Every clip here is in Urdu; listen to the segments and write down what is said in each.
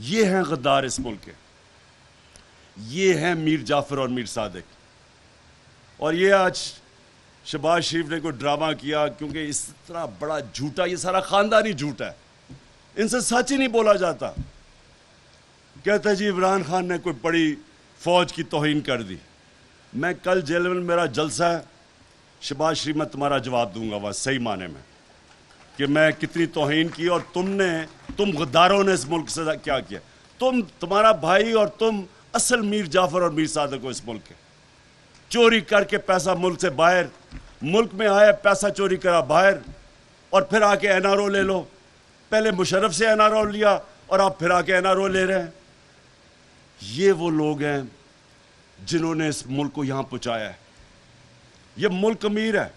یہ ہیں غدار اس ملک کے، یہ ہیں میر جعفر اور میر صادق. اور یہ آج شہباز شریف نے کوئی ڈرامہ کیا، کیونکہ اس طرح بڑا جھوٹا، یہ سارا خاندانی جھوٹ ہے، ان سے سچ ہی نہیں بولا جاتا. کہتا ہے جی عمران خان نے کوئی بڑی فوج کی توہین کر دی. میں کل جیل میں میرا جلسہ ہے، شہباز شریف میں تمہارا جواب دوں گا بس صحیح معنی میں کہ میں کتنی توہین کی، اور تم غداروں نے اس ملک سے کیا کیا. تمہارا بھائی اور تم اصل میر جعفر اور میر صادق ہو اس ملک کے. چوری کر کے پیسہ ملک سے باہر، ملک میں آیا پیسہ چوری کرا باہر، اور پھر آ کے این آر او لے لو. پہلے مشرف سے این آر او لیا اور آپ پھر آ کے این آر او لے رہے ہیں. یہ وہ لوگ ہیں جنہوں نے اس ملک کو یہاں پہنچایا ہے. یہ ملک امیر ہے،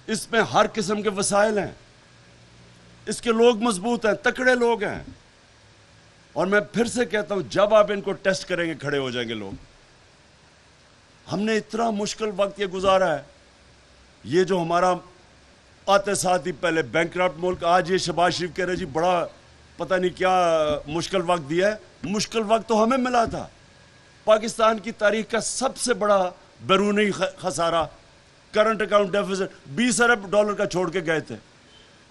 اس میں ہر قسم کے وسائل ہیں، اس کے لوگ مضبوط ہیں، تکڑے لوگ ہیں. اور میں پھر سے کہتا ہوں، جب آپ ان کو ٹیسٹ کریں گے کھڑے ہو جائیں گے لوگ. ہم نے اتنا مشکل وقت یہ گزارا ہے، یہ جو ہمارا آتے ساتھ ہی پہلے بینکرپٹ ملک، آج یہ شہباز شریف کہہ رہے جی بڑا پتہ نہیں کیا مشکل وقت دیا ہے. مشکل وقت تو ہمیں ملا تھا. پاکستان کی تاریخ کا سب سے بڑا بیرونی خسارہ، کرنٹ اکاؤنٹ ڈیفیسٹ 20 ارب ڈالر کا چھوڑ کے گئے تھے.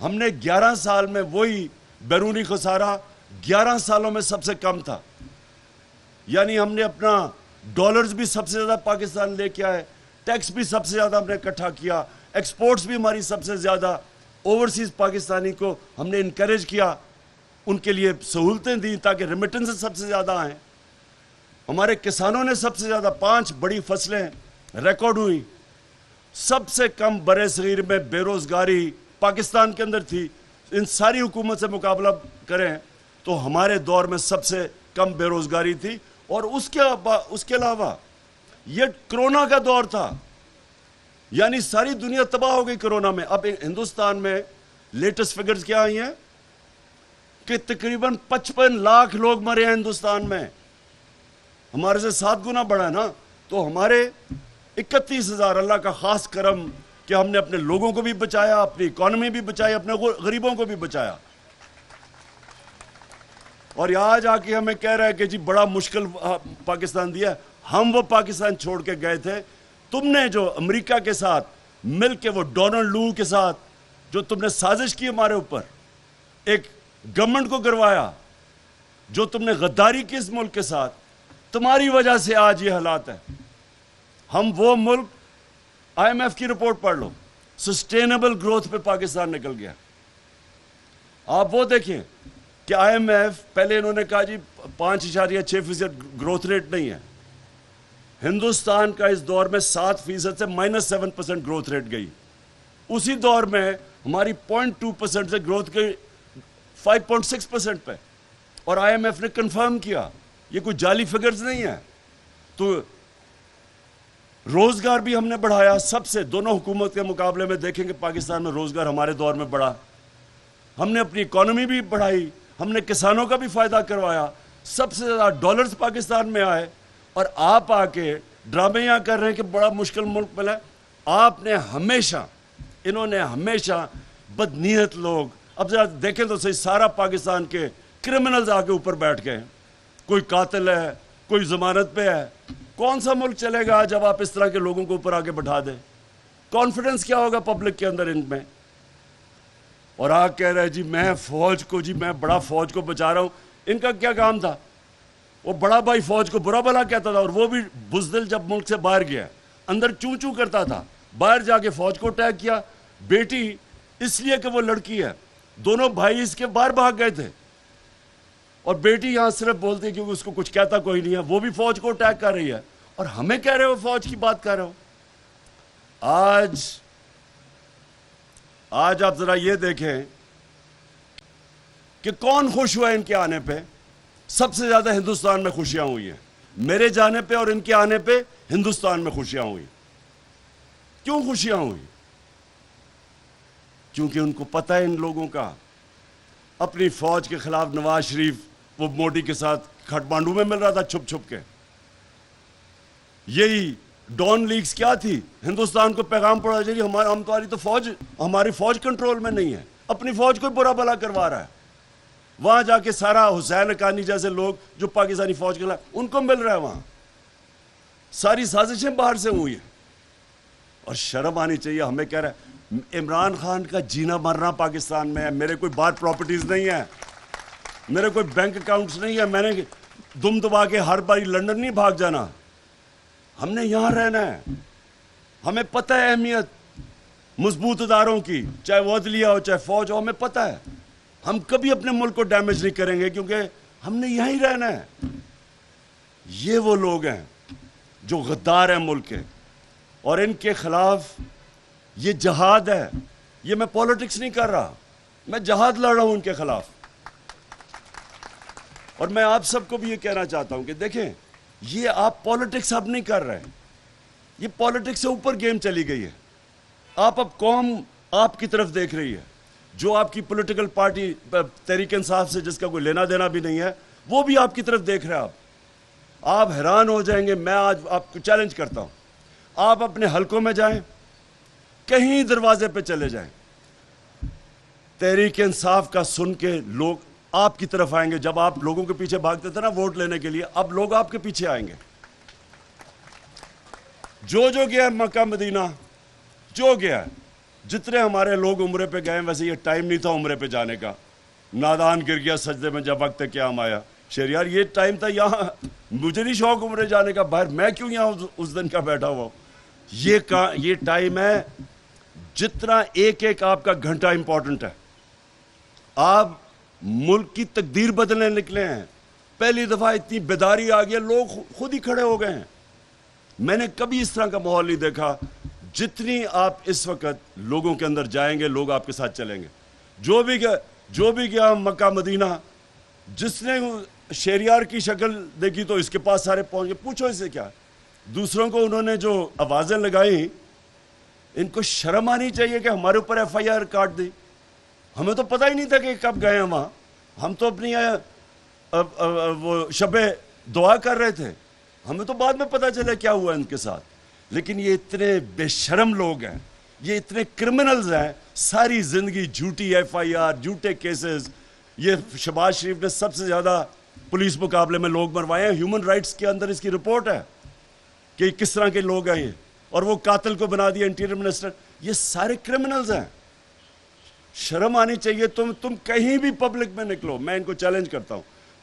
ہم نے 11 سال میں وہی بیرونی خسارہ 11 سالوں میں سب سے کم تھا. یعنی ہم نے اپنا ڈالرز بھی سب سے زیادہ پاکستان لے کے آئے، ٹیکس بھی سب سے زیادہ ہم نے اکٹھا کیا، ایکسپورٹس بھی ہماری سب سے زیادہ، اوورسیز پاکستانی کو ہم نے انکریج کیا، ان کے لیے سہولتیں دیں تاکہ ریمیٹنس سب سے زیادہ آئیں. ہمارے کسانوں نے سب سے زیادہ 5 بڑی فصلیں ریکارڈ ہوئی. سب سے کم برِ صغیر میں بے روزگاری پاکستان کے اندر تھی. ان ساری حکومت سے مقابلہ کریں تو ہمارے دور میں سب سے کم بے روزگاری تھی. اور اس کے علاوہ یہ کرونا کا دور تھا، یعنی ساری دنیا تباہ ہو گئی کرونا میں. اب ہندوستان میں لیٹسٹ فگرز کیا آئی ہیں کہ تقریباً 55 لاکھ لوگ مرے ہیں ہندوستان میں. ہمارے سے 7 گنا بڑا ہے نا. تو ہمارے 31,000، اللہ کا خاص کرم کہ ہم نے اپنے لوگوں کو بھی بچایا، اپنی اکانومی بھی بچائی، اپنے غریبوں کو بھی بچایا. اور آج آ کے ہمیں کہہ رہا ہے کہ جی بڑا مشکل پاکستان دیا. ہم وہ پاکستان چھوڑ کے گئے تھے. تم نے جو امریکہ کے ساتھ مل کے، وہ ڈونلڈ لو کے ساتھ جو تم نے سازش کی ہمارے اوپر، ایک گورنمنٹ کو گروایا، جو تم نے غداری کی اس ملک کے ساتھ، تمہاری وجہ سے آج یہ حالات ہے. ہم وہ ملک، آئی ایم ایف کی رپورٹ پڑھ لو، سسٹینیبل گروتھ پہ پاکستان نکل گیا. آپ وہ دیکھیں کہ آئی ایم ایف پہلے انہوں نے کہا جی 5.6% گروتھ ریٹ نہیں ہے. ہندوستان کا اس دور میں 7% سے -7% گروتھ ریٹ گئی. اسی دور میں ہماری 0.2% سے گروتھ گئی 5.6% پہ. اور آئی ایم ایف نے کنفرم کیا یہ کوئی جعلی فگرز نہیں ہے. تو روزگار بھی ہم نے بڑھایا سب سے، دونوں حکومت کے مقابلے میں دیکھیں کہ پاکستان میں روزگار ہمارے دور میں بڑھا. ہم نے اپنی اکانومی بھی بڑھائی، ہم نے کسانوں کا بھی فائدہ کروایا. سب سے زیادہ ڈالرز پاکستان میں آئے. اور آپ آ کے ڈرامے یہاں کر رہے ہیں کہ بڑا مشکل ملک ملا. آپ نے ہمیشہ، انہوں نے ہمیشہ بدنیت لوگ، اب ذرا دیکھیں تو صحیح، سارا پاکستان کے کرمنلز آ کے اوپر بیٹھ گئے. کوئی قاتل ہے، کوئی ضمانت پہ ہے. کون سا ملک چلے گا جب آپ اس طرح کے لوگوں کو اوپر آ کے بٹھا دیں؟ کانفیڈنس کیا ہوگا پبلک کے اندر ان میں؟ اور آپ کہہ رہے جی میں فوج کو، جی میں بڑا فوج کو بچا رہا ہوں. ان کا کیا کام تھا؟ وہ بڑا بھائی فوج کو برا بھلا کہتا تھا، اور وہ بھی بزدل جب ملک سے باہر گیا اندر چوں چوں کرتا تھا، باہر جا کے فوج کو اٹیک کیا. بیٹی اس لیے کہ وہ لڑکی ہے، دونوں بھائی اس کے باہر بھاگ گئے تھے، اور بیٹی یہاں صرف بولتی ہے کیونکہ اس کو کچھ کہتا کوئی نہیں ہے. وہ بھی فوج کو اٹیک کر رہی ہے، اور ہمیں کہہ رہے ہو فوج کی بات کر رہے ہو. آج آپ ذرا یہ دیکھیں کہ کون خوش ہوا ان کے آنے پہ. سب سے زیادہ ہندوستان میں خوشیاں ہوئی ہیں. میرے جانے پہ اور ان کے آنے پہ ہندوستان میں خوشیاں ہوئی. کیوں خوشیاں ہوئی؟ کیونکہ ان کو پتہ ہے ان لوگوں کا. اپنی فوج کے خلاف نواز شریف وہ موڈی کے ساتھ کھٹمانڈو میں مل رہا تھا چھپ چھپ کے. یہی ڈون لیگز کیا تھی؟ ہندوستان کو پیغام پڑا جی ہماری تو فوج، ہماری فوج کنٹرول میں نہیں ہے. اپنی فوج کو برا بھلا کروا رہا ہے. وہاں جا کے سارا حسین حقانی جیسے لوگ جو پاکستانی فوج کے خلاف ان کو مل رہا ہے وہاں. ساری سازشیں باہر سے ہوئی ہیں. اور شرم آنی چاہیے. ہمیں کہہ رہا ہے عمران خان کا جینا مرنا پاکستان میں ہے. میرے کوئی باہر پراپرٹیز نہیں ہیں, میرے کوئی بینک اکاؤنٹس نہیں ہیں, میں نے دم دبا کے ہر باری لندن نہیں بھاگ جانا. ہم نے یہاں رہنا ہے. ہمیں پتہ ہے اہمیت مضبوط اداروں کی, چاہے وہ عدلیہ ہو چاہے فوج ہو, ہمیں پتہ ہے. ہم کبھی اپنے ملک کو ڈیمیج نہیں کریں گے کیونکہ ہم نے یہیں رہنا ہے. یہ وہ لوگ ہیں جو غدار ہیں ملک کے, اور ان کے خلاف یہ جہاد ہے. یہ میں پالیٹکس نہیں کر رہا, میں جہاد لڑ رہا ہوں ان کے خلاف. اور میں آپ سب کو بھی یہ کہنا چاہتا ہوں کہ دیکھیں, یہ آپ پالیٹکس اب نہیں کر رہے, یہ پالیٹکس سے اوپر گیم چلی گئی ہے. آپ اب قوم آپ کی طرف دیکھ رہی ہے. جو آپ کی پولیٹیکل پارٹی تحریک انصاف سے جس کا کوئی لینا دینا بھی نہیں ہے, وہ بھی آپ کی طرف دیکھ رہے ہیں. آپ حیران ہو جائیں گے. میں آج آپ کو چیلنج کرتا ہوں, آپ اپنے حلقوں میں جائیں, کہیں دروازے پہ چلے جائیں, تحریک انصاف کا سن کے لوگ آپ کی طرف آئیں گے. جب آپ لوگوں کے پیچھے بھاگتے تھے نا ووٹ لینے کے لیے, اب لوگ آپ کے پیچھے آئیں گے. جو گیا مکہ مدینہ, جو گیا, جتنے ہمارے لوگ عمرے پہ گئے, ویسے یہ ٹائم نہیں تھا عمرے پہ جانے کا. نادان گر گیا سجدے میں جب وقت قیام آیا. شہریار یہ ٹائم تھا, یہاں مجھے نہیں شوق عمرے جانے کا, باہر میں کیوں یہاں اس دن کا بیٹھا ہوا. یہ ٹائم ہے, جتنا ایک ایک آپ کا گھنٹہ امپورٹنٹ ہے. آپ ملک کی تقدیر بدلنے نکلے ہیں. پہلی دفعہ اتنی بیداری آ گئی, لوگ خود ہی کھڑے ہو گئے ہیں. میں نے کبھی اس طرح کا ماحول نہیں دیکھا. جتنی آپ اس وقت لوگوں کے اندر جائیں گے, لوگ آپ کے ساتھ چلیں گے. جو بھی گیا مکہ مدینہ, جس نے شہریار کی شکل دیکھی تو اس کے پاس سارے پہنچ گئے. پوچھو اس سے کیا. دوسروں کو انہوں نے جو آوازیں لگائیں, ان کو شرم آنی چاہیے کہ ہمارے اوپر ایف آئی آر کاٹ دی. ہمیں تو پتہ ہی نہیں تھا کہ کب گئے ہیں وہاں. ہم تو اپنی وہ شب دعا کر رہے تھے. ہمیں تو بعد میں پتہ چلا کیا ہوا ان کے ساتھ. لیکن یہ اتنے بے شرم لوگ ہیں, یہ اتنے کرمنلز ہیں. ساری زندگی جھوٹی ایف آئی آر, جھوٹے کیسز. یہ شہباز شریف نے سب سے زیادہ پولیس مقابلے میں لوگ مروائے ہیں. ہیومن رائٹس کے اندر اس کی رپورٹ ہے کہ کس طرح کے لوگ ہیں یہ, اور وہ قاتل کو بنا دیا انٹیریئر منسٹر. یہ سارے کرمنلز ہیں. شرم آنی چاہیے. تم کہیں بھی پبلک میں نکلو, میں ان کو چیلنج کرتا ہوں,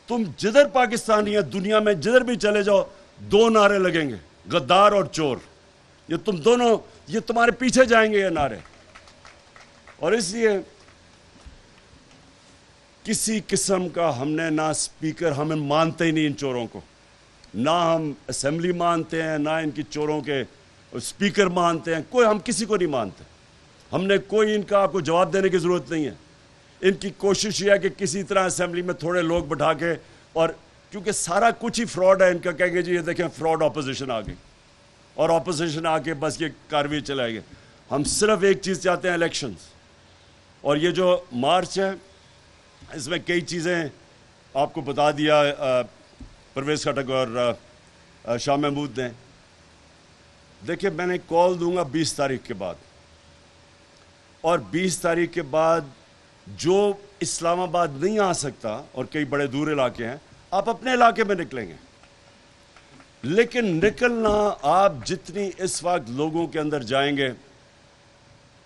تم جدھر پاکستانی ہیں دنیا میں, جدھر بھی چلے جاؤ, دو نعرے لگیں گے, غدار اور چور. یہ تم دونوں, یہ تمہارے پیچھے جائیں گے یہ نعرے. اور اس لیے کسی قسم کا ہم نے نہ اسپیکر, ہمیں مانتے ہی نہیں ان چوروں کو. نہ ہم اسمبلی مانتے ہیں, نہ ان کی چوروں کے اسپیکر مانتے ہیں. کوئی, ہم کسی کو نہیں مانتے. ہم نے کوئی ان کا آپ کو جواب دینے کی ضرورت نہیں ہے. ان کی کوشش یہ ہے کہ کسی طرح اسمبلی میں تھوڑے لوگ بٹھا کے, اور کیونکہ سارا کچھ ہی فراڈ ہے ان کا, کہیں گے جی یہ دیکھیں فراڈ اپوزیشن آ گئی, اور اپوزیشن آ کے بس یہ کارروائی چلائے گے. ہم صرف ایک چیز چاہتے ہیں, الیکشنز. اور یہ جو مارچ ہے اس میں کئی چیزیں آپ کو بتا دیا پرویز خٹک اور شاہ محمود نے. دیکھیں میں نے کال دوں گا 20 تاریخ کے بعد, اور 20 تاریخ کے بعد جو اسلام آباد نہیں آ سکتا, اور کئی بڑے دور علاقے ہیں, آپ اپنے علاقے میں نکلیں گے. لیکن نکلنا آپ جتنی اس وقت لوگوں کے اندر جائیں گے,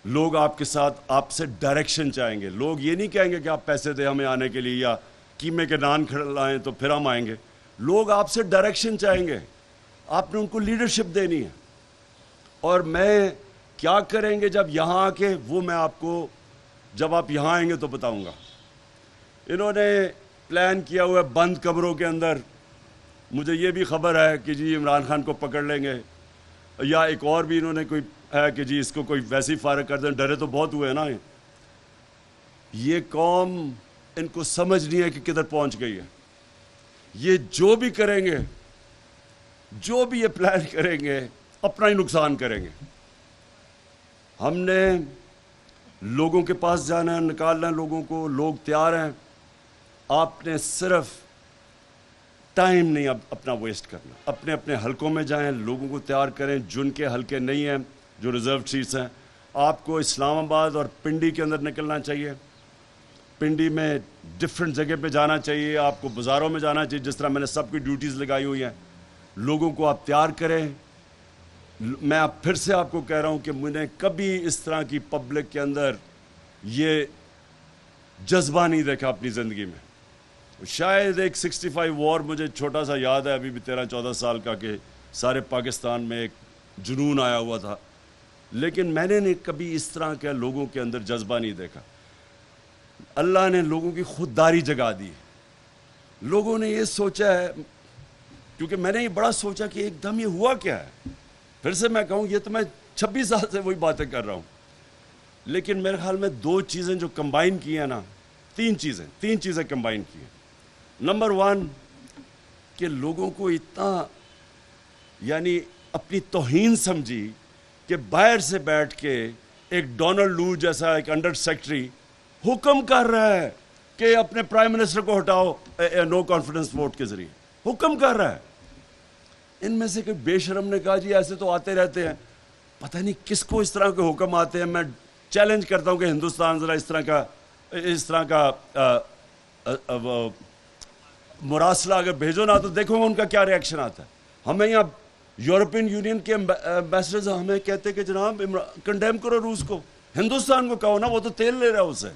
لوگ آپ کے ساتھ, آپ سے ڈائریکشن چاہیں گے. لوگ یہ نہیں کہیں گے کہ آپ پیسے دیں ہمیں آنے کے لیے, یا قیمے کے نان کھلائیں تو پھر ہم آئیں گے. لوگ آپ سے ڈائریکشن چاہیں گے. آپ نے ان کو لیڈرشپ دینی ہے. اور میں کیا کریں گے جب یہاں آ کے, وہ میں آپ کو جب آپ یہاں آئیں گے تو بتاؤں گا. انہوں نے پلان کیا ہوا ہے بند کمروں کے اندر. مجھے یہ بھی خبر ہے کہ جی عمران خان کو پکڑ لیں گے, یا ایک اور بھی انہوں نے کوئی ہے کہ جی اس کو کوئی ویسے ہی فارغ کر دیں. ڈرے تو بہت ہوئے نا. یہ قوم, ان کو سمجھ نہیں ہے کہ کدھر پہنچ گئی ہے. یہ جو بھی کریں گے, جو بھی یہ پلان کریں گے, اپنا ہی نقصان کریں گے. ہم نے لوگوں کے پاس جانا ہے, نکالنا ہے لوگوں کو. لوگ تیار ہیں. آپ نے صرف ٹائم نہیں اب اپنا ویسٹ کرنا. اپنے اپنے حلقوں میں جائیں, لوگوں کو تیار کریں. جن کے حلقے نہیں ہیں, جو ریزرو سیٹس ہیں, آپ کو اسلام آباد اور پنڈی کے اندر نکلنا چاہیے. پنڈی میں ڈفرینٹ جگہ پہ جانا چاہیے, آپ کو بازاروں میں جانا چاہیے, جس طرح میں نے سب کی ڈیوٹیز لگائی ہوئی ہیں. لوگوں کو آپ تیار کریں. میں اب پھر سے آپ کو کہہ رہا ہوں کہ میں نے کبھی اس طرح کی پبلک کے اندر یہ جذبہ نہیں دیکھا اپنی زندگی میں. شاید ایک 65 وار مجھے چھوٹا سا یاد ہے, ابھی بھی 13-14 سال کا, کہ سارے پاکستان میں ایک جنون آیا ہوا تھا, لیکن میں نے کبھی اس طرح کے لوگوں کے اندر جذبہ نہیں دیکھا. اللہ نے لوگوں کی خودداری جگا دی. لوگوں نے یہ سوچا ہے, کیونکہ میں نے یہ بڑا سوچا کہ ایک دم یہ ہوا کیا ہے. پھر سے میں کہوں, یہ تو میں 26 سال سے وہی باتیں کر رہا ہوں, لیکن میرے خیال میں 2 چیزیں جو کمبائن کی ہیں نا, 3 چیزیں کمبائن کی ہیں. نمبر 1 کہ لوگوں کو اتنا یعنی اپنی توہین سمجھی کہ باہر سے بیٹھ کے ایک ڈونلڈ لو جیسا ایک انڈر سیکرٹری حکم کر رہا ہے کہ اپنے پرائم منسٹر کو ہٹاؤ نو کانفیڈنس ووٹ کے ذریعے, حکم کر رہا ہے. ان میں سے کوئی بے شرم نے کہا جی ایسے تو آتے رہتے ہیں, پتہ نہیں کس کو اس طرح کے حکم آتے ہیں. میں چیلنج کرتا ہوں کہ ہندوستان ذرا اس طرح کا مراسلہ اگر بھیجو نا تو دیکھو ان کا کیا ریئیکشن آتا ہے. ہمیں یہاں یورپین یونین کے ایمبیسڈرز ہمیں کہتے کہ جناب کنڈیم کرو روس کو, ہندوستان کو کہو نا, وہ تو تیل لے رہا ہے اسے.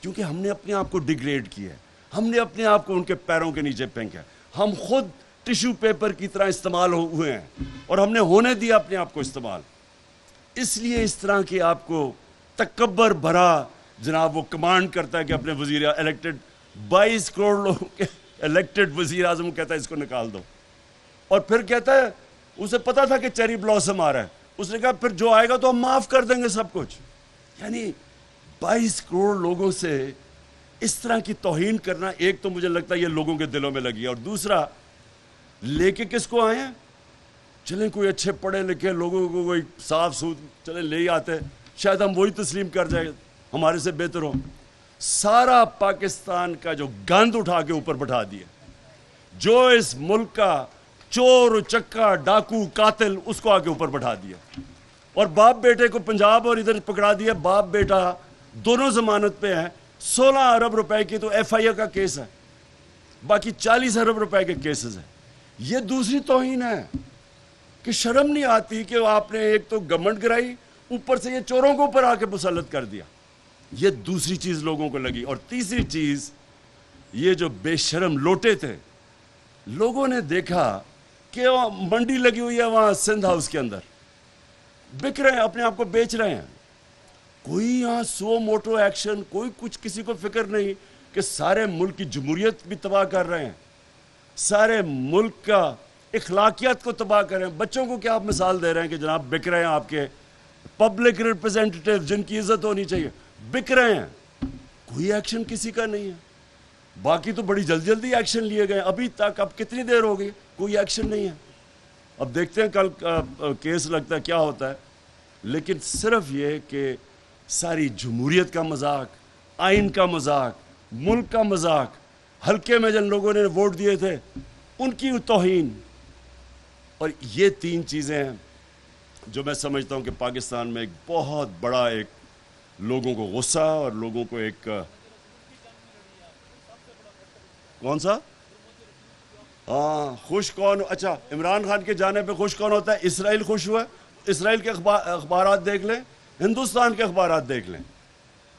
کیونکہ ہم نے اپنے آپ کو ڈیگریڈ کیا ہے, ہم نے اپنے آپ کو ان کے پیروں کے نیچے پھینکا ہے. ہم خود ٹیشو پیپر کی طرح استعمال ہوئے ہیں اور ہم نے ہونے دیا اپنے آپ کو استعمال. اس لیے اس طرح کی آپ کو تکبر بھرا جناب وہ کمانڈ کرتا ہے کہ اپنے وزیر الیکٹڈ 22 کروڑ لوگوں کے الیکٹڈ وزیر اعظم کہتا ہے اس کو نکال دو, اور پھر کہتا ہے اسے پتا تھا کہ چیری بلاسم آ رہا ہے, اس نے کہا پھر جو آئے گا تو ہم معاف کر دیں گے سب کچھ. یعنی 22 کروڑ لوگوں سے اس طرح کی توہین کرنا, ایک تو مجھے لگتا ہے یہ لوگوں کے دلوں میں لگی ہے, اور دوسرا لے کے کس کو آئے ہیں, چلیں کوئی اچھے پڑھے لکھے لوگوں کو کوئی صاف چلیں لے ہی آتے, شاید ہم وہی تسلیم کر جائیں, ہمارے سے بہتر ہو. سارا پاکستان کا جو گند اٹھا کے اوپر بٹھا دیا, جو اس ملک کا چور چکا ڈاکو قاتل, اس کو آگے اوپر بٹھا دیا, اور باپ بیٹے کو پنجاب اور ادھر پکڑا دیا. باپ بیٹا دونوں ضمانت پہ ہیں. 16 ارب روپے کی تو ایف آئی اے کا کیس ہے, باقی 40 ارب روپے کے کیسز ہیں. یہ دوسری توہین ہے کہ شرم نہیں آتی کہ آپ نے ایک تو گورنمنٹ گرائی, اوپر سے یہ چوروں کو اوپر آ کے مسلط کر دیا. یہ دوسری چیز لوگوں کو لگی. اور تیسری چیز, یہ جو بے شرم لوٹے تھے, لوگوں نے دیکھا کہ منڈی لگی ہوئی ہے وہاں سندھ ہاؤس کے اندر, بک رہے ہیں, اپنے آپ کو بیچ رہے ہیں. کوئی یہاں سو موٹو ایکشن, کوئی کچھ, کسی کو فکر نہیں کہ سارے ملک کی جمہوریت بھی تباہ کر رہے ہیں, سارے ملک کا اخلاقیات کو تباہ کر رہے ہیں. بچوں کو کیا آپ مثال دے رہے ہیں کہ جناب بک رہے ہیں, آپ کے پبلک ریپرزینٹیٹیو جن کی عزت ہونی چاہیے بک رہے ہیں. کوئی ایکشن کسی کا نہیں ہے. باقی تو بڑی جلدی ایکشن لیے گئے, ابھی تک اب کتنی دیر ہو گئی, کوئی ایکشن نہیں ہے. اب دیکھتے ہیں کل کیس لگتا ہے کیا ہوتا ہے. لیکن صرف یہ کہ ساری جمہوریت کا مذاق, آئین کا مذاق, ملک کا مذاق, حلقے میں جن لوگوں نے ووٹ دیے تھے ان کی توہین, اور یہ 3 چیزیں ہیں جو میں سمجھتا ہوں کہ پاکستان میں ایک بہت بڑا ایک لوگوں کو غصہ اور لوگوں کو ایک کون سا خوش کون, اچھا عمران خان کے جانے پہ خوش کون ہوتا ہے؟ اسرائیل خوش ہوا. اسرائیل کے اخبارات دیکھ لیں, ہندوستان کے اخبارات دیکھ لیں.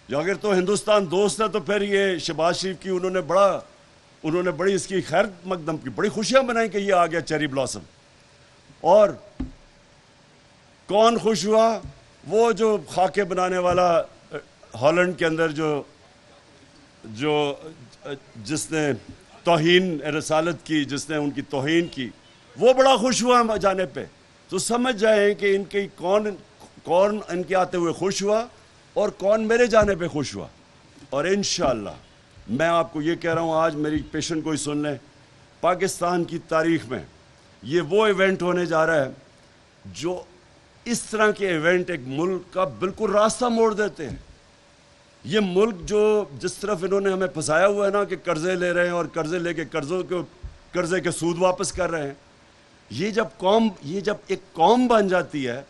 جو اگر تو ہندوستان دوست ہے تو پھر یہ شہباز شریف کی انہوں نے بڑی اس کی خیر مقدم کی, بڑی خوشیاں بنائیں کہ یہ آ گیا چیری بلاسم. اور کون خوش ہوا؟ وہ جو خاکے بنانے والا ہالینڈ کے اندر جس نے توہین رسالت کی, جس نے ان کی توہین کی, وہ بڑا خوش ہوا جانے پہ. تو سمجھ جائیں کہ ان کی کون ان کے آتے ہوئے خوش ہوا اور کون میرے جانے پہ خوش ہوا. اور انشاءاللہ میں آپ کو یہ کہہ رہا ہوں, آج میری پیشن کوئی سن لیں, پاکستان کی تاریخ میں یہ وہ ایونٹ ہونے جا رہا ہے جو اس طرح کے ایونٹ ایک ملک کا بالکل راستہ موڑ دیتے ہیں. یہ ملک جو جس طرف انہوں نے ہمیں پھنسایا ہوا ہے نا کہ قرضے لے رہے ہیں اور قرضے لے کے قرضے کے سود واپس کر رہے ہیں, یہ جب ایک قوم بن جاتی ہے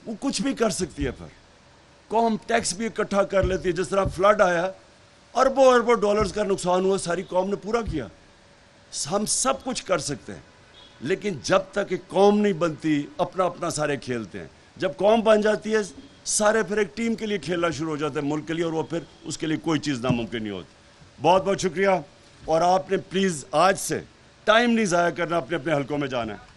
وہ کچھ بھی کر سکتی ہے. پھر قوم ٹیکس بھی اکٹھا کر لیتی ہے. جس طرح فلڈ آیا اربوں اربوں ڈالرز کا نقصان ہوا, ساری قوم نے پورا کیا. ہم سب کچھ کر سکتے ہیں, لیکن جب تک ایک قوم نہیں بنتی اپنا اپنا سارے کھیلتے ہیں. جب قوم بن جاتی ہے سارے پھر ایک ٹیم کے لیے کھیلنا شروع ہو جاتے ہیں, ملک کے لیے, اور وہ پھر اس کے لیے کوئی چیز ناممکن نہیں ہوتی. بہت بہت شکریہ, اور آپ نے پلیز آج سے ٹائم نہیں ضائع کرنا, اپنے اپنے حلقوں میں جانا ہے.